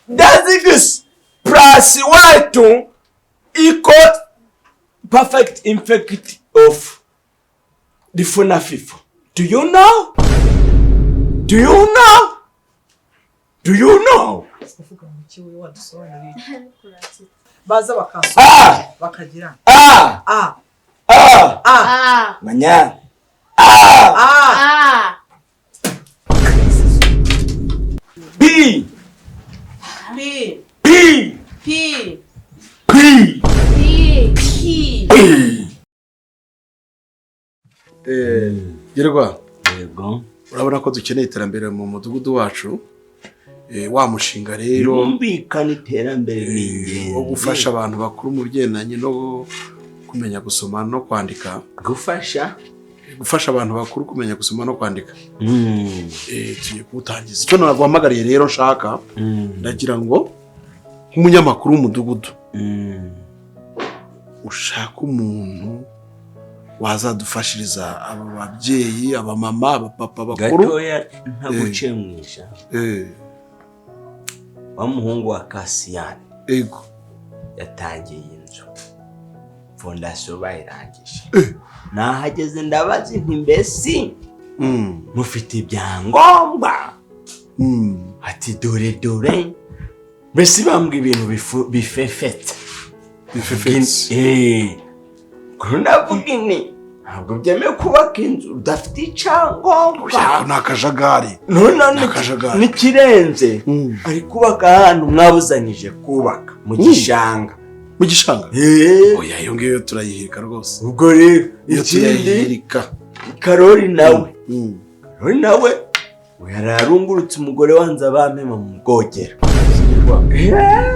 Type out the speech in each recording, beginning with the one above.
Does X plus Y2 equal perfect effect of the phone FIFO? Do you know? Do you know? Do you know? Baza bakaso bakagira manya B P P P P P Girwa yego urabona ko dukeneye iterambere mu mudugudu wacu wa mushinga rero yumvikana iterambere n'ingenzi wo gufasha abantu bakuru mu byenanye no kumenya gusoma no kwandika gufasha abantu bakuru kumenya gusoma no kwandika tugiye kutangiza icyo naguhamagariye rero nshaka ndagira ngo nk'umunyamakuru w'umudugudu ushaka umuntu wazadufashiriza aba babyeyi aba mama aba papa bakuru gatoya ntagucemwisha wa muhungu wa Kasiyani ego yatangiye inzu fondation bayirangije nahageze ndabaza nti mbese mufite ibyangombwa ati dore mbese bambwe ibintu bifefetse ndavuga ni ntabwo byemewe kubaka inzu udafite icyangombwa ni akajagari n'ikirenze ari kubaka ahantu mwabuzanyije kubaka mu gishanga oya iyo ngiyo turayihirika rwose ubwo rero iyo turayihirika Karori nawe yararungurutse umugore wanze abamema mu bwogero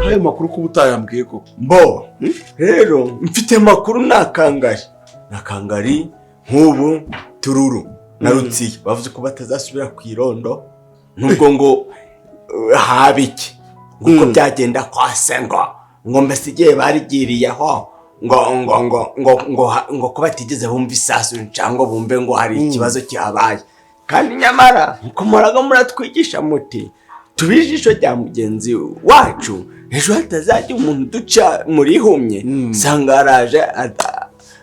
ayo makuru ko utayambwiye ko mbo rero mfite makuru nakangari nk'ubu tururu na rutsiye bavuze ko batazasubira ku irondo nubwo ngo habiki uko byagenda kwase ngo mbese igihe barigiriyeho ngo ko batigeze bumva isasu cyangwa bumve ngo hari ikibazo kihabaye kandi nyamara uko muratwigisha muti tubijisho rya mugenzi wacu ejo hatazajya umuntu duca muri humye sanga araje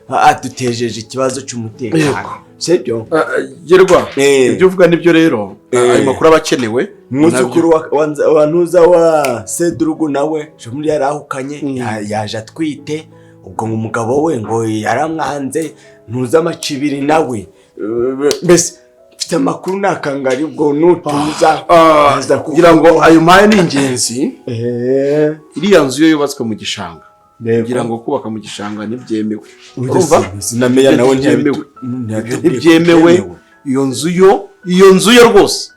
adutejeje ikibazo cy'umutekano sibyo gerwa ibyo uvuga nibyo rero ayo makuru abakenewe umuzukuru wa ntuza wa Sedurugu nawe je muri yarahukanye yaje atwite ubwo umugabo we ngo yaramwanze ntuza amacibiri nawe mbese mfite amakuru nakangari ubwo nutuza kugira ngo ayo maye ni ingenzi iriya nzu yo yubatswe mu gishanga kugira ngo kubaka mu gishanga ntibyemewe urumva sinameya nawe ntibyemewe iyo nzu yo rwose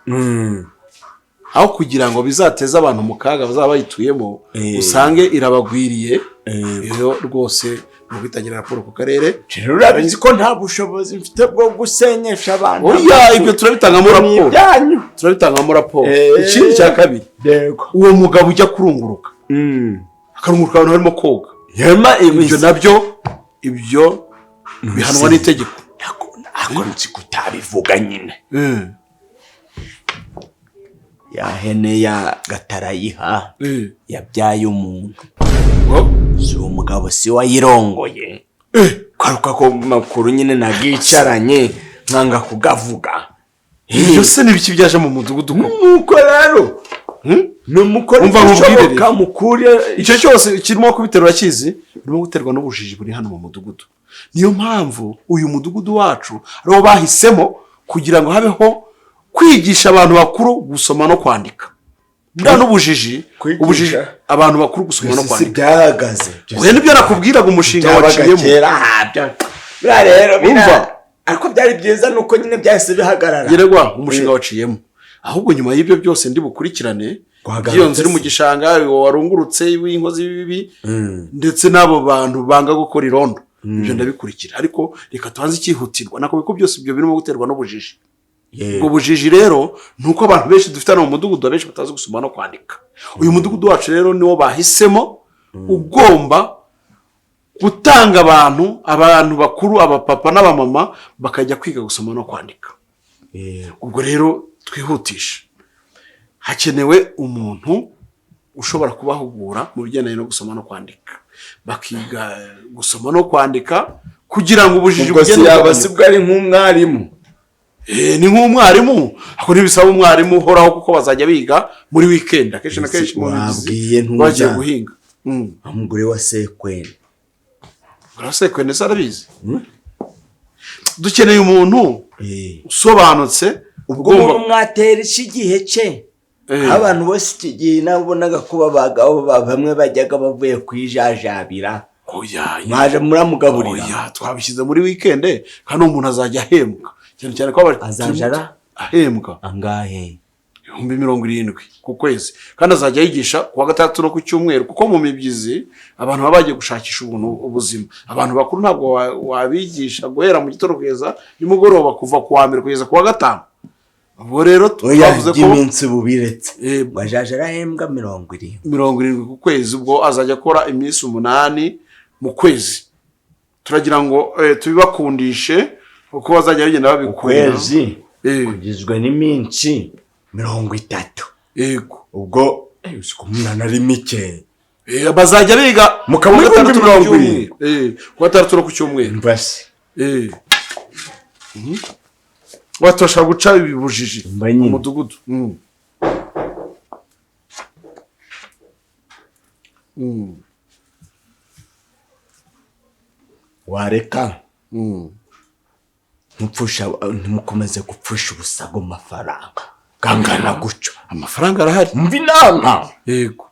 aho kugira ngo bizateze abantu mu kaga bazaba bayituyemo usange irabagwiriye iyo rwose mu bitangira raporo ku karere rero urabizi ko nta bushobozi mfite bwo gusenyesha abantu oya ibyo turabitangamo raporo ikindi cya kabiri uwo mugabo ujya kurunguruka akarunguruka abantu barimo koga ibyo nabyo bihanwa n'itegeko ako nzi kutabivuga nyine ya hene ya gatarayiha yabyaye umuntu si umugabo si wayirongoye kwaruka ko makuru nyine nagicaranye nkanga kugavuga ibyo se n'ibiki byaje mu mudugudu nuko rero numukora umva mukure icyo cyose kirimo kubiterura kizi birimo guterwa n'ubujiji buri hano mu mudugudu niyo mpamvu uyu mudugudu wacu ariwo bahisemo kugira ngo habeho kwigisha abantu bakuru gusoma no kwandika bwa n'ubujiji abantu bakuru gusoma no kwandika byahagaze we nibyo nakubwiraga umushinga waciyemo rero umva ariko byari byiza nuko nyine byahise bihagarara yeregwa umushinga waciyemo ahubwo nyuma y'ibyo byose ndi bukurikirane iyo nzu iri mu gishanga warungurutse w'inkozi bibi ndetse n'abo bantu banga gukora irondo ibyo ndabikurikira ariko reka tubanze cyihutirwa nako biko byose ibyo birimo guterwa n'ubujiji ubwo bujiji rero nuko abantu benshi dufite mu mudugudu benshi batazi gusoma no kwandika uyu mudugudu wacu rero niwo bahisemo ugomba gutanga abantu bakuru abapapa n'abamama bakajya kwiga gusoma no kwandika ubwo rero twihutisha hakenewe umuntu ushobora kubahugura mu bigendanye no gusoma no kwandika bakiga gusoma no kwandika kugira ngo ubujiji bugende yabasibwa ari nk'umwarimu. Ni nk'umwarimu ako ntibisaba umwarimu uhoraho kuko bazajya biga muri weekend akenshi na kenshi mu wabwiye bagiye guhinga. Umugore wa Sekwene. Sekwene sarabizi. Dukeneye umuntu usobanutse ubwo mwatera igihe cye. Abantu bose iki gihe nabonaga ko babagaho bamwe bajyaga bavuye kwijajabira. Mwaje muramugaburira. Oya twabishyize muri weekend kandi umuntu azajya ahembwa. Cyane cyane ko azajara ahembwa angahe 70 ku kwezi kandi azajya yigisha kuwa gatatu no ku cyumweru kuko mu mibyizi abantu baba bagiye gushakisha ubuzima. Abantu bakuru ntabwo wabigisha guhera mu gitondo kugeza nimugoroba kuva ku wa mbere kugeza ku wa gatanu. Ubwo rero twavuze ko iminsi bubiretse bajajara ahembwa 70 ku kwezi. Ubwo azajya akora iminsi 8 mu kwezi. Turagira ngo tubibakundishe uko bazajya bigenda babikora kwezi kugizwe n'iminsi 30. Yego ubwo usiko umunana ari mike bazajya biga mu kaburi 70 ku gatatu no ku cyumweru mbase watosha guca ibibujiji mu mudugudu. wareka ntimukomeze gupfusha ubusago mafaranga kangana gucyo. Amafaranga arahari mvi nama. Yego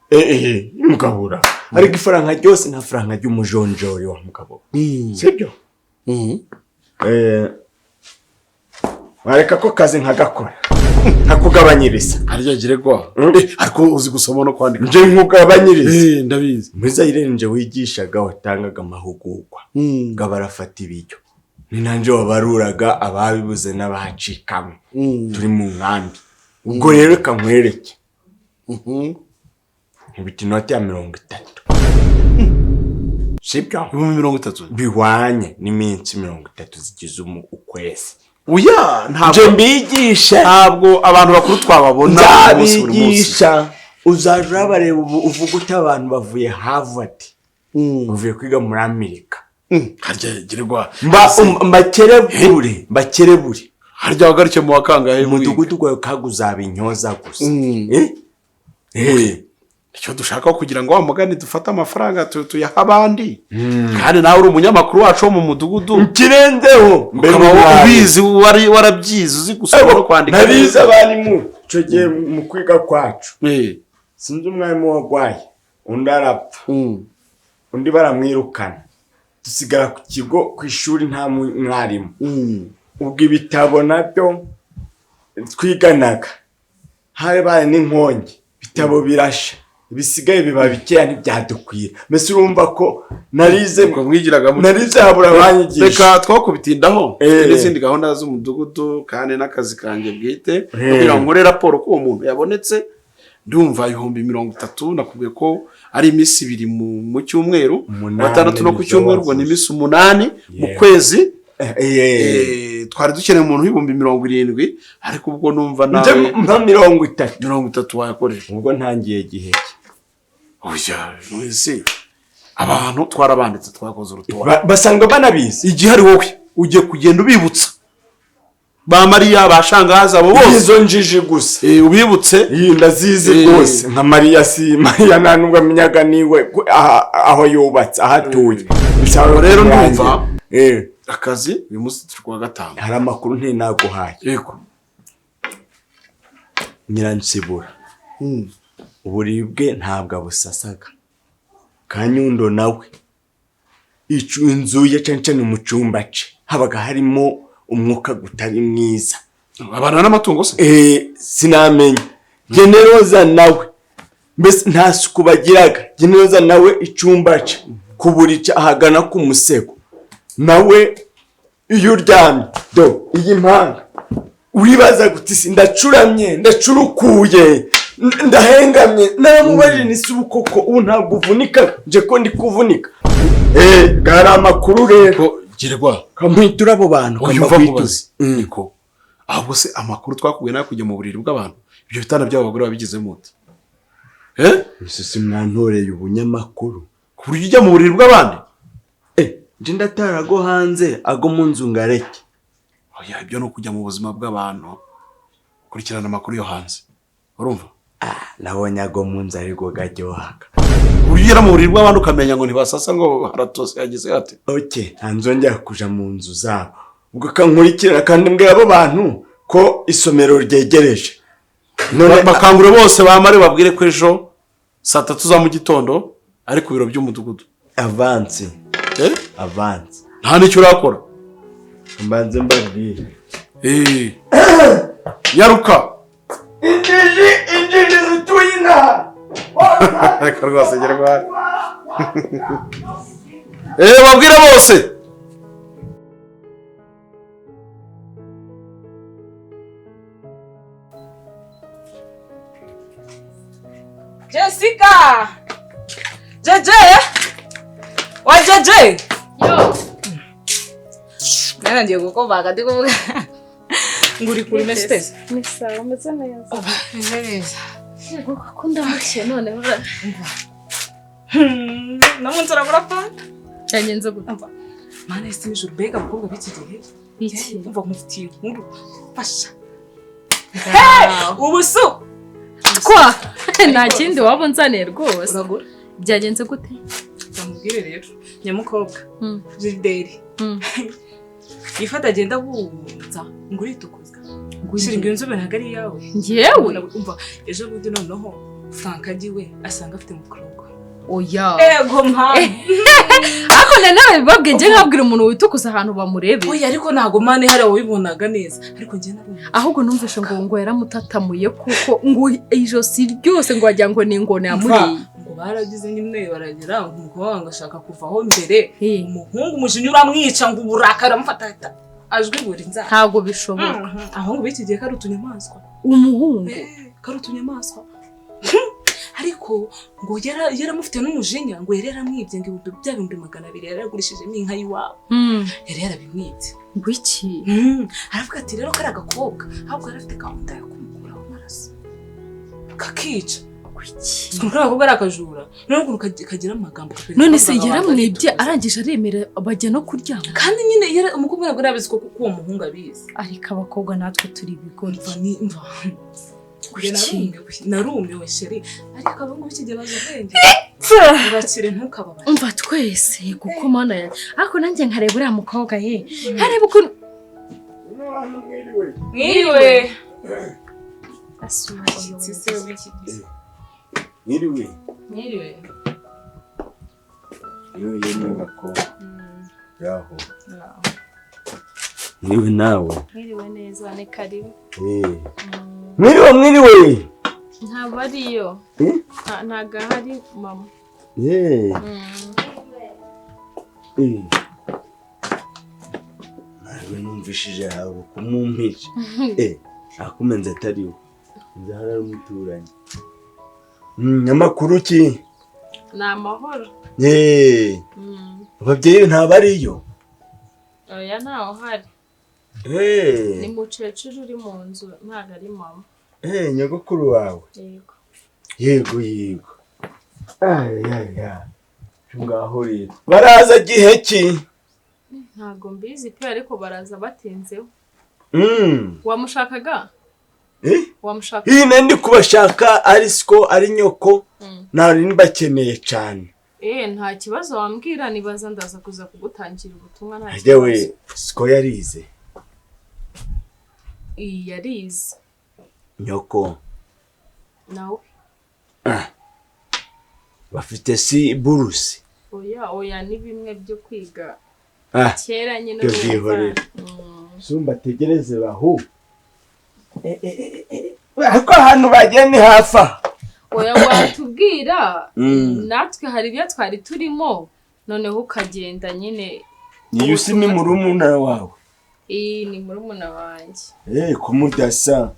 mugabura ariko ifaranga ryose nta faranga ry'umujonjori wa mugabo sibyo. wareka ko kazi nkagakora nkakugabanyiriza harya giregwa ariko uzi gusoma no kwandika nje nkugabanyiriza. Ndabizi mwiza irenje wigishaga watangaga amahugurwa gabarafata ibyo ni nanje wabaruraga ababibuze n'abacikamo turi mu nkambi. Ubwo rero kamwereke ibiti inoti ya 30 sibyo 30 biwanye n'iminsi 30 zigize ukwezi. Uya ntabwo mbigisha ntabwo abantu bakuru twababona nzabigisha uzajura bareba uvuga uta abantu bavuye Harvard bavuye kwiga muri Amerika. Harya giregwa mbakerebure harya wagaruke mu wakangahe umudugudu gwawe kaguzaba intyoza gusa. icyo dushaka kugira ngo wamugane dufate amafaranga tuyaha abandi kandi nawe uri umunyamakuru wacu wo mu mudugudu kirenzeho mbere ubizi warabyize uzi gusoma no kwandika. Narize abarimu cyo gihe mu kwiga kwacu sinzi umwarimu wagwaye undi arapfa undi baramwirukana dusigara ku kigo ku ishuri nta mwarimu. Ubwo ibitabo nabyo twiganaga habaye n'inkongi bitabo birasha bisigaye biba bikeya ntibyadukwira. Mbese urumva ko narize habura abanyigisha. Reka twakubitindaho n'izindi gahunda z'umudugudu kandi n'akazi kanjye bwite kugira ngo nkore raporo ko umuntu yabonetse. Ndumva 30 nakubwiye ko ari iminsi 2 mu cyumweru 6 no ku cyumweru ngo ni iminsi 8 mu kwezi. Twari dukeneye umuntu 70 ariko ubwo numva nawe 30 wayakoresha ubwo ntangiye gihe. Oya wese abantu twarabanditse twakoze urutora basanga banabizi igihe ari wowe ujye kugenda ubibutsa ba Mariya bashangaza abo bose izo njiji gusa ubibutse ndazizi rwose nka Mariya si Mariya nanubwo amenyaga niwe aho yubatse ahatuye. Rero ndumva akazi uyu munsi turi 5 hari amakuru ntinaguhaye. Yego Nyiransibura uburibwe ntabwo abusasaga. Kanyundo nawe inzu ye cencene mu cyumba ce habaga harimo umwuka gutari mwiza. Abana n'amatungo se sinamenye. Generoza nawe mbese nta suku bagiraga. Generoza nawe icyumba ce kuburica ahagana ku musego nawe iyo uryamye iyi mpanga uribaza guti ndacuramye ndacurukuye ndahengamye naramubajije n'isubu koko ubu ntabwo uvunika nje ko ndi kuvunika. Gari amakuru rero giregwa kamwitura abo bantu kamabituzi niko ahubwo se amakuru twakubwiye nayo kujya mu buriri bw'abantu ibyo bitana by'abagore babigize muti Ese mwantoreye ubunyamakuru ku buryo ujya mu buriri bw'abandi? nje ndatarago hanze ago mu nzu ngareke. Oya, ibyo no kujya mu buzima bw'abantu kurikirana amakuru yo hanze, urumva? Nabonye ago mu nzu ariko gajyohaga. Ugera mu buriri bw'abandi ukamenya ngo ntibasasa ngo haratose yagize ate? Ntanzongera kuja mu nzu zabo. Ubwo kankurikira kandi mbwira abo bantu ko isomero ryegereje. None bakangure bose bamare babwire ko ejo saa 3 za mu gitondo ari ku biro by'umudugudu. Avance. Avance. Nta nicyo urakora. Mbanze mbabwire. Yaruka. Injiji zituyina. Reka rwose gera kwa. Babwire bose. Jessica! Jeje! Wa Jeje! Yo! Nana ngiye kukubaga ndi kuvuga. Nguri kuri message. Ni sawa meze neza. Neza. Yego akunda muke none bura. Namunzura burapa. Cyanyenze gute? Mana isi mijuru bega abakobwa b'iki gihe. Iki? Umva mufitiye inkuru. Fasha. Hey! Ubusu! Kwa! Nta kindi wabonzaniye rwose. Uragura? Byagenze gute? Bamubwire rero. Nyamukobwa. Jilderi. Ifata agenda bunza ngo uritukuza. Shiringa inzobe ntagari yawe. Ngewe umva ejo bundi noneho Frank agiwe asanga afite mukorogo. Oya. Ego mpa. Ako nawe babwe nje nkabwira umuntu witukuza ahantu bamurebe. Oya ariko nago mane hari wibonaga neza. Ariko nje narumva. Ahubwo numvishe ngo yaramutatamuye kuko ngo ijosi ryose ngo wajya ngo ni ingone yamuriye. Ngo baragize nyine baragira umukobwa ngashaka kuvaho mbere. Umuhungu umujinya uramwica ngo uburakara amufata ajwe buri nza. Ntago bishoboka. Aho ngo biki gihe karutunyamaswa. Umuhungu karutunyamaswa. Ariko ngo yaramufite n'umujinya ngo yaramwibye ngo bya 200 yaragurishijemo inka yiwabo. Yarabimwibye. Ngo iki? Aravuga ati rero kari agakobwa ahubwo yarafite gahunda yo kumukuraho amaraso. Kakica. Iki? Sukura akobwa arakajura. None kagira amagambo kapera. None se yaramwibye arangije aremera bajya no kuryama. Kandi nyine umukobwa nabwo yabizi ko uwo muhungu abizi. Ariko abakobwa natwe turi bigoryi. Mva. Narumiwe sheri ariko abongo bikige bazubenge urakire ntukababare umva twese kuko mana ya ako nanjye nkareba uriya mukobwa ye nkareba uko mwiriwe asumashitsi se w'ikigize Mwiriwe yo n'abako yaho Mwiriwe nawe mwiriwe neza ne karibu Mwiriwe ntabwo ariyo ntago hari mama Nawe numvishije hawe kumumpisha akumenze atariwe nzahara umuturanye Amakuru ki ni amahoro ababyeyi ntabariyo oya ntaho hari ni mucecuru uri mu nzu ntago ari mama nyogokuru wawe yego ngaho rero baraza gihe ki ntago mbizi pe ariko baraza batinzeho wamushakaga wamushaka ndi kubashaka arisiko ari nyoko nari nibakeneye cyane nta kibazo wambwira nibaza ndaza kuza kugutangira ubutumwa nta kibazo yewe siko yarize yarize nyoko nawe bafite si burusi oya ni bimwe byo kwiga kera nyine sumba tegereze bahu ariko ahantu bagiye ni hafa oya watubwira natwe hari ibyo twari turimo noneho ukagenda nyine Yusi ni murumuna wawe ni murumuna wanjye kumudasa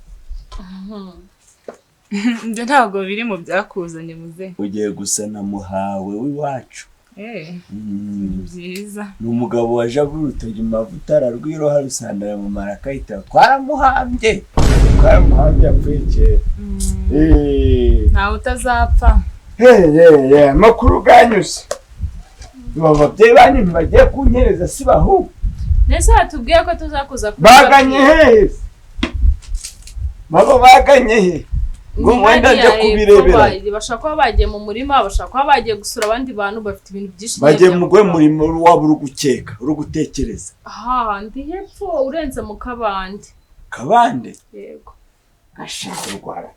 nje ntabwo biri mu byakuzanye muze ugiye gusana muhawe w'iwacu byiza ni umugabo waje avurutoje amavuta ararwiro harusandara mu marakayita twaramuhambye apfuye kera ntawe utazapfa. Amakuru ganyuze. Ababyeyi banyu ntibagiye kunyereza si bahu. Nese hatubwiye ko tuzakuza baganye he? Baba baganye he? Ngo mwenda nje kubirebera. Bashaka kuba bagiye mu murima, bashaka kuba bagiye gusura abandi bantu bafite ibintu byinshi. Bagiye mu gwe murimo waba uri gukeka, uri gutekereza. Ndi hepfo urenze mu kabande. Kabande? Yego. Ashaka rwara.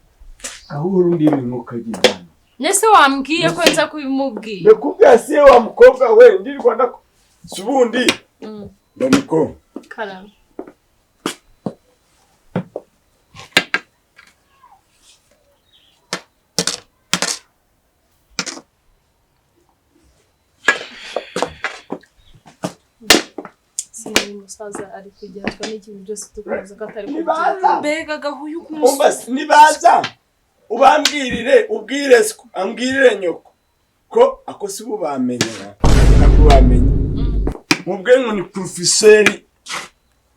Aho urundi mwuka gidana. Nese wambwiye ko nza kubimubwiye. Ndakubwiye se wa mukobwa we ndirwa ndako. Subundi. Ndamiko. Karame. Musaza ari kugenzwa n'ikintu byose tukaza katari kugira. Mbega gahuyu kumusa. Umbas nibaza. Ubambwirire ubwire ambwirire nyoko ko akosi bubamenyera nakubamenye. Mubwe ngo ni professeur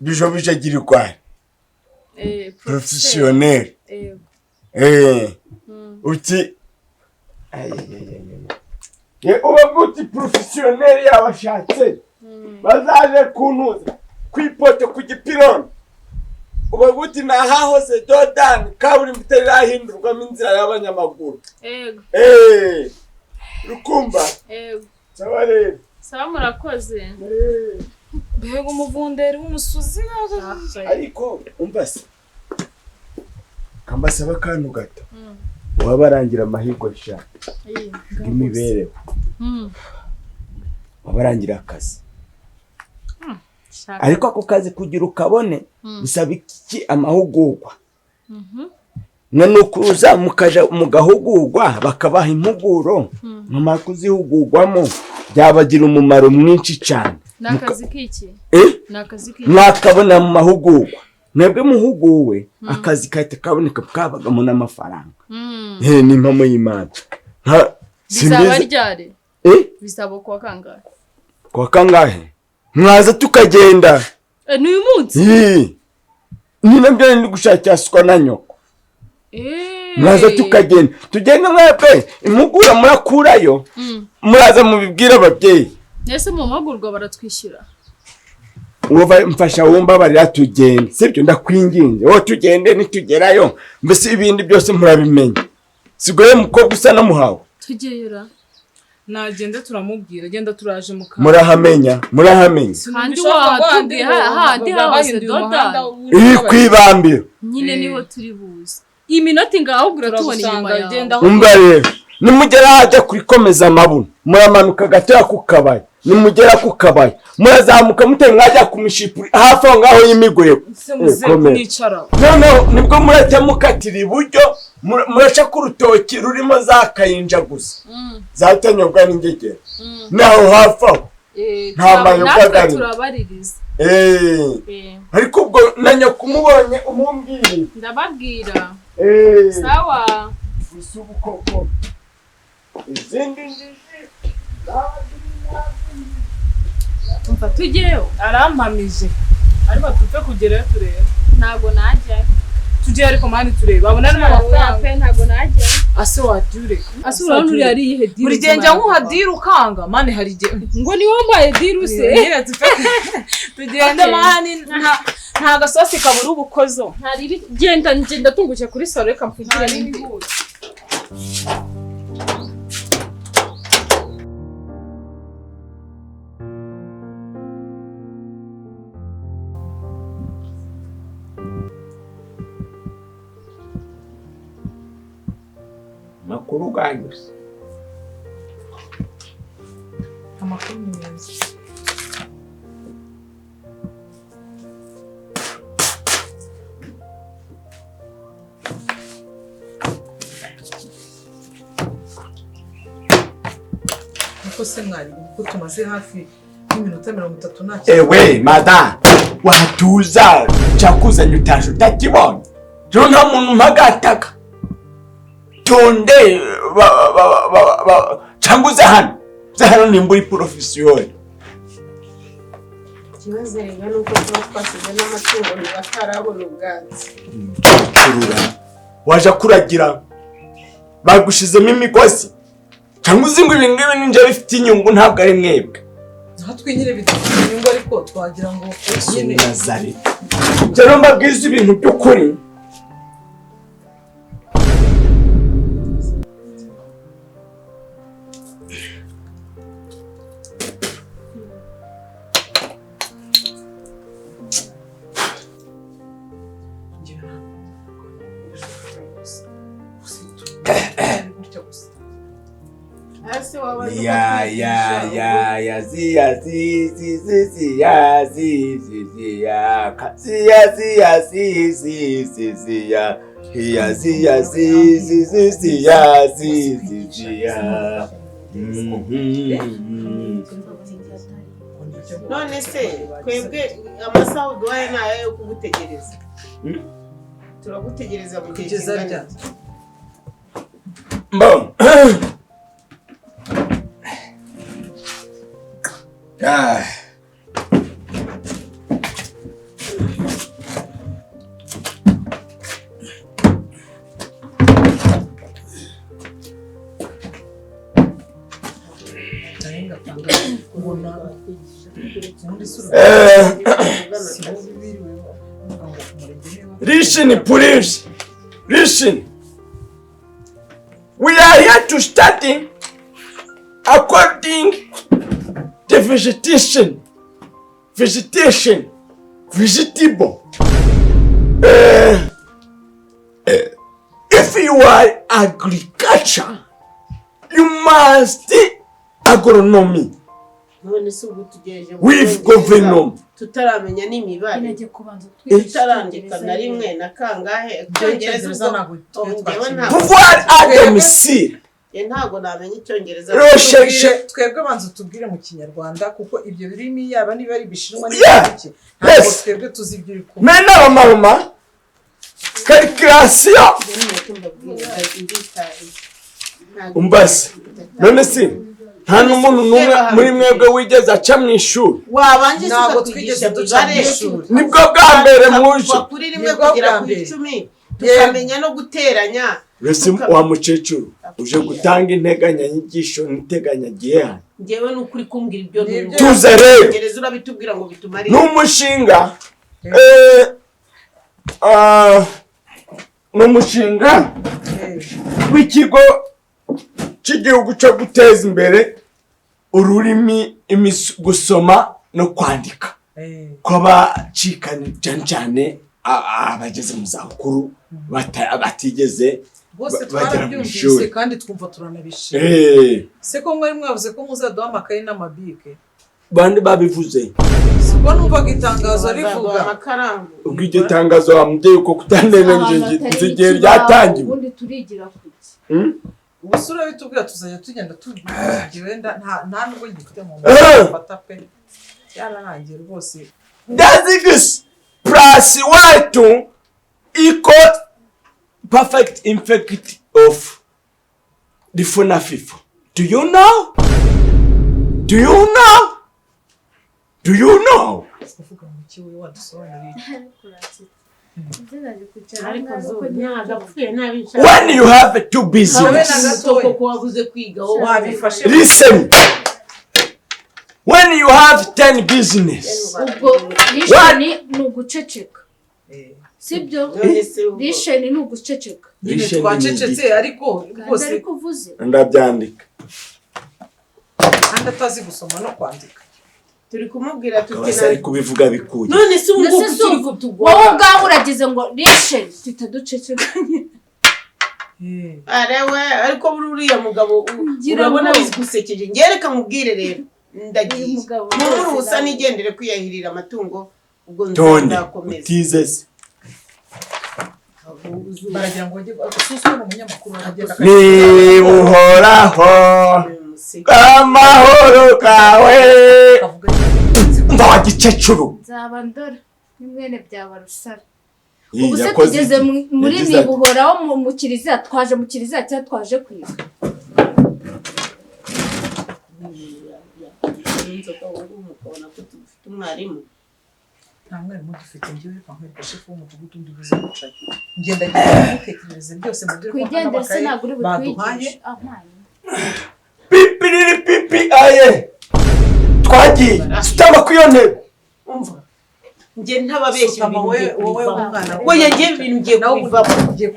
Bijiyobija girikwa. Professionnel. Uti ubaguti professionnel yabashatse. Bazaje kuntuza kwipote ku gipironi. Ubaguti nahahoze Jordan kaburimbo itarahindurwamo inzira y'abanyamaguru. Rukumba. Sawa rero. Sawa murakoze. Mbega umuvunderi w'umusuzi ariko umbase. Kambasaba kantu gato. Wabarangira amahirwe sha. Imibereho. Wabarangira akazi. Ariko ako kazi kugira ukabone bisaba iki amahugurwa. Nukuza mukaja mugahugurwa bakabaha impuguro nyuma kuzihugurwamo byabagira umumaro mwinshi cyane. Nakazi kiki? Nakazi kiki? Mwakabona mu mahugurwa. Mwebwe muhuguwe akazi kahita kaboneka kabagamo n'amafaranga. Ni impamo y'Imana. Bizaba ryari? Bizaba kwa kangahe? Kwa kangahe? Mwaza tukagenda. Ni uyu munsi? Ni nabyo ndi gushakira siko na nyoko. Mwaza tukagenda. Tugenda mwebwe impugura murakurayo. Muraza mubibwira ababyeyi. Nese mu mahugurwa baratwishyura. Uva mfasha wumva barira tugende. Sibyo ndakwinginze. Wo tugende nitugerayo. Mbese ibindi byose murabimenya. Sigoye mukobwa usa na muhawe. Tugeyera. Nagenda turamubwira genda turaje muka. Murahamenya. Kandi watubwiye handi hahoze Doda. Kwibambira. Nyine niho turi buze. Iminota ngaho gura tubona inyuma yawe. Umva rero. Nimugera hajya kurikomeza amabuno. Muramanuka gatoya ku Kabaye. Nimugera ku Kabaye. Murazamuka muteye mwajya ku mishipuri hafi aho ngaho y'imigwego. No nibwo murajya mukatira iburyo muraca ku rutoki rurimo za kayinja gusa. Zatanyobwa n'ingegera. Naho hafi aho. Nta mayoga gari. Turabaririza. Ariko ubwo nanya kumubonye umumbwire. Ndababwira. Sawa. Usubu koko. Izindi njiji. Umva tugeyo. Arampamije. Ariko tuve kugerayo tureba. Ntago najya. Tugiye ariko mani tureba. Babona n'amafaranga. Ntago najya. Ase wadyure. Ase urabona yari yihe diru. Buri gihe njya nkuhadira ukanga mani hari gihe. Ngo ni wambaye diru se. Tugende mani nta gasosi kabura ubukozo. Ntari genda tunguke kuri salo reka mfugire n'indi. Makuru ganyuze. Amakuru ni meza. Niko se mwari kuko tumaze hafi y'iminota 30 nacyo. Ewe mada watuza cyakuzanye utaje utakibona. Jo nta muntu mpagataka. Tonde changuze hano nimburi professionnel. Kibazo rero nuko tuba twasize n'amatungo batarabona ubwatsi. Waje kuragira bagushizemo imigozi cyangwa uzi ngo ibi ngibi ninjye bifite inyungu ntabwo ari mwebwe natwe nyine bidufite inyungu ariko twagira ngo nyine Nazareti rero mbabwiza ibintu by'ukuri none se twebwe amasaha uduhaye nayo yo kugutegereza turagutegereza mu gihe kingana Mbona Listen, please. Listen. We are here to study according to vegetation. Vegetable. If you are agriculture, you must agronomy none se ubu tugejeje with government. tutaramenya n'imibare tutarandika na rimwe na kangahe icyongereza ntabwo Pouvoir à domicile. ntabwo namenya icyongereza twebwe banza tubwire mu kinyarwanda kuko ibyo birimi yaba niba ari bishinwa n'ibiki ntabwo twebwe tuzi ibyo uri kumva Maintenant mama calculation umbase none se nta n'umuntu n'umwe muri mwebwe wigeze aca mu ishuri wabanje ntabwo twigeze duca mu ishuri nibwo bwa mbere muje kuri rimwe kugera ku 10 tukamenya no guteranya Resi wa mukecuru uje gutanga integanyanyigisho n'iteganyagihe hano ngewe n'ukuri kumbwira ibyo tuze rero Gereza urabitubwira ngo bitumare n'umushinga n'umushinga w'ikigo cy'igihugu cyo guteza imbere ururimi gusoma no kwandika kw'abacikana cyane abageze mu zabukuru batigeze bose twarabyumvise kandi twumva turanabishima se ko mwari mwavuze ko muzaduha amakaye n'amabike bandi babivuze sibwo numvaga itangazo rivuga ubwo iryo tangazo wamubwiye uko kutanenenje igihe ryatangiwe ubundi turigira kuki ubusura bitubwira tuzajya tugenda tugiye wenda nta nubwo ngifite mu mfata pe yararangiye rwose Dazigis plus watu iko perfect infect of the FUNAFIFO. Do you know? Do you know? Do you know? When you have two business, listen. When you have 10 business, lisheni ni uguceceka sibyo lisheni ni uguceceka nyine twacecetse ariko rwose ariko uvuze ndabyandika kandi atazi gusoma no kwandika turi kumubwira tukeneye kubivuga bikuye none se ubu turi kutugwa wowe ubwawe uragize ngo lisheni tutaducecekanye arewe ariko buriya mugabo urabona bizigusekeje ngereka mubwire rero ndagiye muri usa nigendere kwiyahirira amatungo ubwo nzakomeza utizeze baragira ngo suswe mu munyamakuru agenda ni uhoraho amahoro kawe ndagicecuru nzaba ndora nimwene byaba rusara ubu se tugeze muri nibuhoraho mu kiliziya twaje mu kiliziya cyangwa twaje kwiga Inzoga ubu mukabona ko dufite umwarimu nta mwarimu dufite njyewe reka nkwereka shefu w'umudugudu ndibuze gucayo ngenda gutekereza byose mu byo kwigendera se ntabwo uri baduhaye pipiriri pipi aye twagiye tutamba ku iyo ntebe umva njye ntababeshya wowe umwana we yagiye ibintu ngiye kubivamo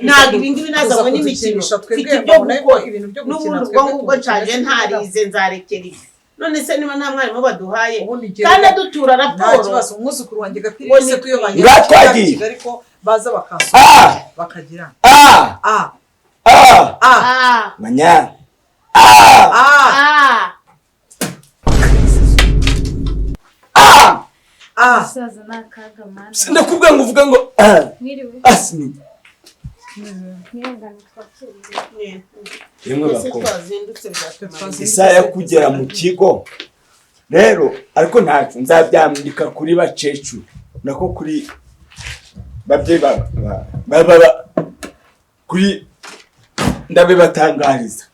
ntabwo ibi ngibi nazanywe n'imikino mfite ibyo gukora n'ubundi ubwonko ubwo nshaje ntarize nzarekera ibi none se niba nta mwarimu baduhaye kandi adutura raporo nta kibazo umwuzukuru wanjye gapirisi ko iyo twagiye ariko baza bakansura bakagira manyana Saza nakaga mana. Sindakubwira ngo uvuga ngo Mwiriwe. asini. Mwirengane twakiriye. Yemwe bakobwa. Isaya kugera mu kigo. Rero ariko ntacyo nzabyandika kuri bacecuru. Nako kuri babyeyi baba kuri ndabe batangariza.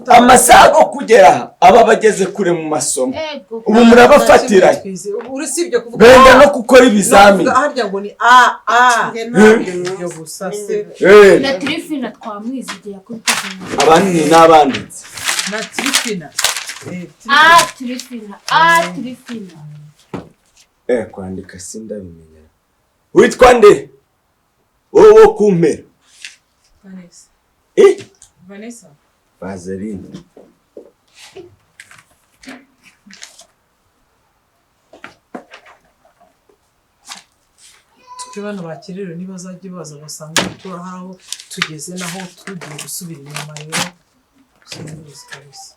Amasago kugera aba bageze kure mu masomo. Ubu murabafatira. Urusibye kuvuga benda no gukora ibizamini. Harya ngo ni yo busase. Na Trifina twamwizigiye yakubitije. Abandi ni nabanditse. Na Trifina. Trifina. Trifina. Kwandika sindabimenya. Witwa nde? Wowe kumpera. Vanessa. Vanessa. Vaseline. Bano bakiriro niba zajye baza basanga turahaho tugeze naho tugiye gusubira inyuma rero sinzi kabisa.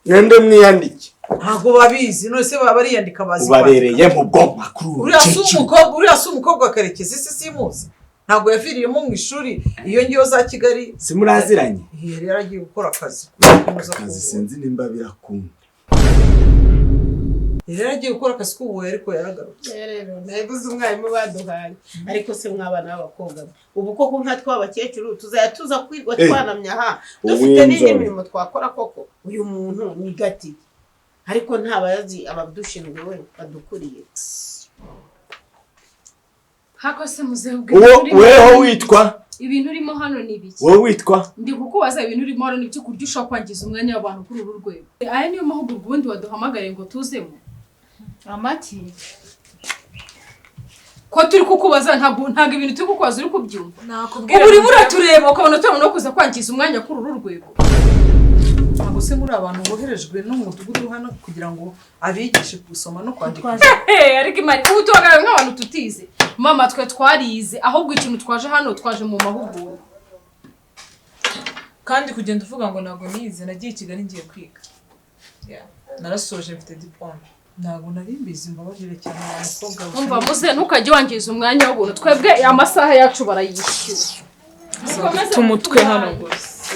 Nende mwiyandike. Ntago babizi none se baba bariyandika bazi. Ubabereye mu bwonko makuru. Uriya si umukobwa Karekezi simuzi. Ntago yaviriyemo mu ishuri iyo ngiyo za Kigali simuraziranye. Yari yaragiye gukora akazi. Akazi sinzi nimba birakunda. Yari yaragiye gukora akazi k'ubu ariko yaragarutse. Rero naguze umwarimu baduhaye ariko se mwabana b'abakobwa ubu koko nka tw'abakecuru tuza kwirwa twanamya ha dufite n'indi mirimo twakora koko uyu muntu ni gati ariko ntabazi abadushinzwe we badukuriye. Hako se muzebwe. Weho witwa? Ibintu urimo hano ni biki? Wowe witwa? Ndi kukubaza ibintu urimo hano ni byo kurya ushaka kwangiza umwanya w'abantu kuri uru rwego. Aya niyo mahugurwa ubundi waduhamagare ngo tuzemo. Amaki. Ko turi kukubaza ntabwo ibintu turi kukubaza uri kubyumva. Nakubwira. Ubu uri buratureba ukabona tubona no kuza kwangiza umwanya kuri uru rwego. Ntabwo se muri abantu boherejwe no mu mudugudu hano kugira ngo abigishe gusoma no kwandika. Ariko imari ubu tubagaragara nk'abantu tutize. Mama twe twarize ahubwo ikintu twaje hano twaje mu mahugurwa. Kandi kugenda uvuga ngo ntabwo nize nagiye Kigali ngiye kwiga. Narasoje mfite diplome. Ntabwo nari mbizi mbabarire cyane abakobwa. Umva muze ntukajye wangiza umwanya w'ubuntu twebwe amasaha yacu barayishyura. Tumutwe hano gusa.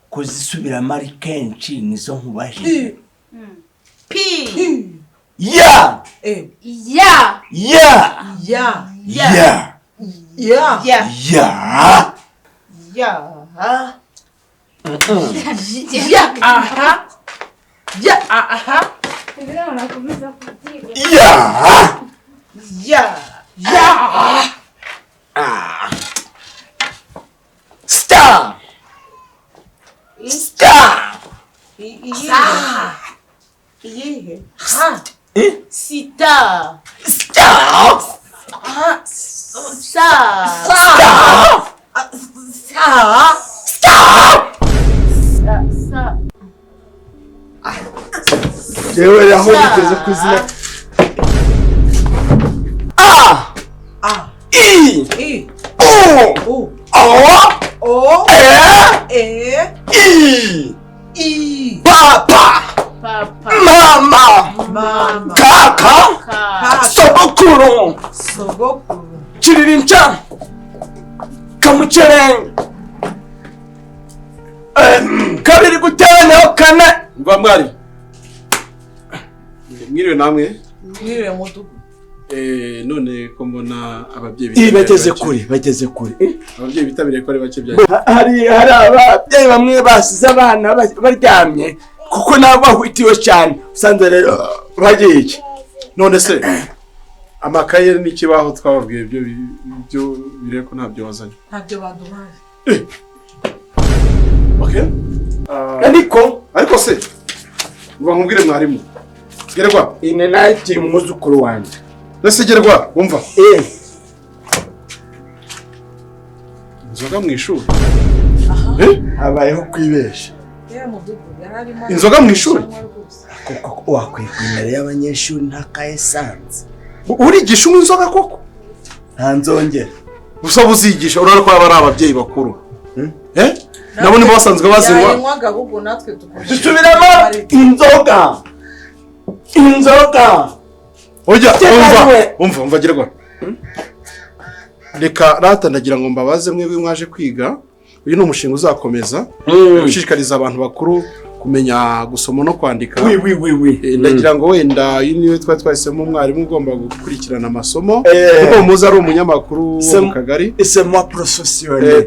Kuzisubiramo ari kenshi nizo nkubaje. Ya. Stop. Iyihe? Stop. Yewe yaho biteze kuzina. Papa. Mama. Kaka. Sogokuru. Chiririncha. Kamuchereng. Kabiri gutana kane. Mva mwari. Mwiriwe namwe. mwiriwe mudugu. none ko mbona ababyeyi bageze kure ababyeyi bitabiriye ko ari bake bya hari ababyeyi bamwe basize abana baryamye kuko nabo bahwitiwe cyane usanze rero bagiye iki none se amakaye n'ikibaho twababwiye ibyo bire ko ntabyo wazanye Ntabyo baduhaye. okay ariko se ngo nkubwire mwarimu gerwa ine naki umuzukuru wanjye nese gerwa wumva inzoga mu ishuri habayeho kwibesha inzoga mu ishuri koko wakwigwa imbere y'abanyeshuri nta kayesanse urigisha inzoga koko nta nzongera gusa buzigisha urabona ko ari ababyeyi bakuru nabo nibo basanzwe bazinywa Yanywaga ahubwo natwe dusubiramo inzoga ujya umva gerwa reka rata ndagira ngo mbabaze mwebwe mwaje kwiga uyu ni umushinga uzakomeza ushishikariza abantu bakuru kumenya gusoma no kwandika ndagira ngo wenda uyu niwe twahisemo umwarimu ugomba gukurikirana amasomo kuko muzi ari umunyamakuru wo mu Kagali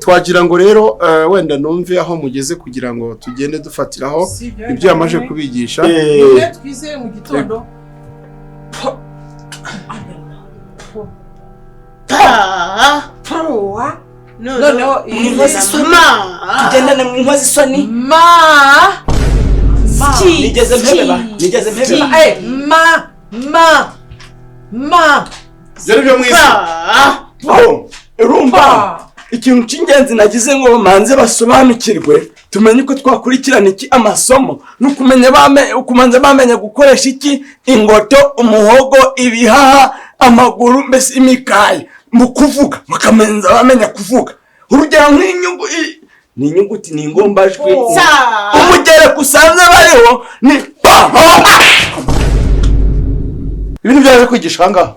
twagira ngo rero wenda numve aho mugeze kugira ngo tugende dufatiraho ibyo yamaje kubigisha twizeye mu gitondo noneho tugendane mu inkozi isoni nigeze mpebeba byari byo mwiza urumva ikintu cy'ingenzi nagize ngo manze basobanukirwe tumenye uko twakurikirana iki amasomo nukumanza bamenya gukoresha iki ingoto umuhogo ibihaha amaguru mbese imikaya mu kuvuga bakamenza bamenya kuvuga urugero n'inyuguti ni ingombajwi umugereka usanze bariho ni ibintu byaje kwigisha ahangaha